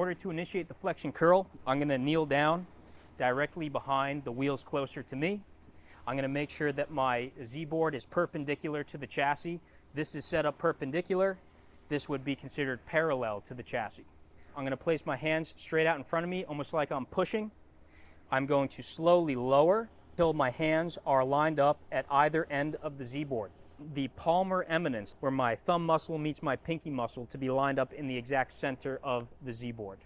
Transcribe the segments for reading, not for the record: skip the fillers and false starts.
order to initiate the flexion curl, I'm going to kneel down directly behind the wheels closer to me. I'm going to make sure that my Z-board is perpendicular to the chassis. This is set up perpendicular. This would be considered parallel to the chassis. I'm going to place my hands straight out in front of me, almost like I'm pushing. I'm going to slowly lower until my hands are lined up at either end of the Z-board. The palmar eminence, where my thumb muscle meets my pinky muscle, to be lined up in the exact center of the Z-board.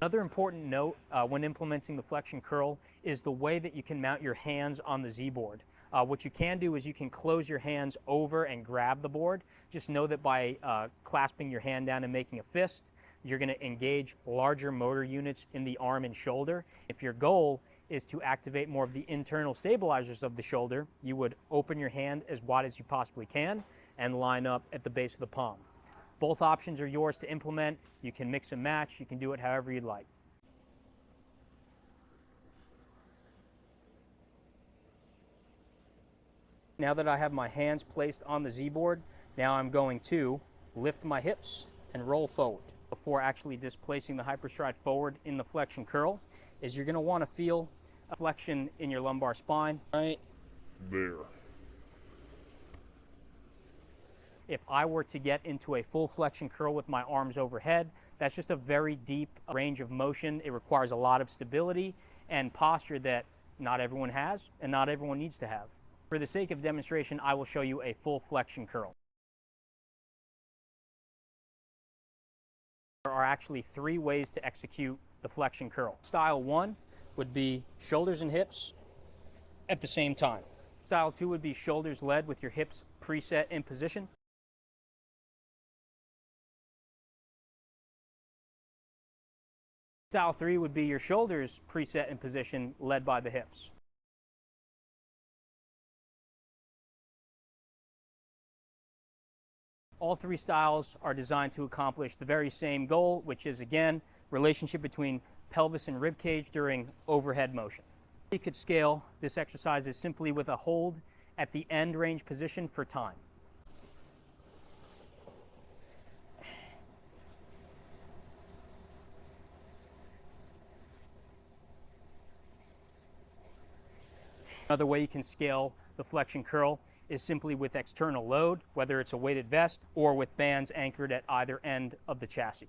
Another important note when implementing the flexion curl is the way that you can mount your hands on the Z-board. What you can do is you can close your hands over and grab the board. Just know that by clasping your hand down and making a fist, you're going to engage larger motor units in the arm and shoulder. If your goal is to activate more of the internal stabilizers of the shoulder, you would open your hand as wide as you possibly can and line up at the base of the palm. Both options are yours to implement. You can mix and match. You can do it however you'd like. Now that I have my hands placed on the Z-board, now I'm going to lift my hips and roll forward. Before actually displacing the hyperstride forward in the flexion curl, is you're going to want to feel a flexion in your lumbar spine right there. If I were to get into a full flexion curl with my arms overhead, that's just a very deep range of motion. It requires a lot of stability and posture that not everyone has and not everyone needs to have. For the sake of demonstration, I will show you a full flexion curl. There are actually 3 ways to execute the flexion curl. Style 1 would be shoulders and hips at the same time. Style 2 would be shoulders led with your hips preset in position. Style 3 would be your shoulders preset in position led by the hips. All 3 styles are designed to accomplish the very same goal, which is, again, relationship between pelvis and rib cage during overhead motion. You could scale this exercise is simply with a hold at the end range position for time. Another way you can scale the flexion curl is simply with external load, whether it's a weighted vest or with bands anchored at either end of the chassis.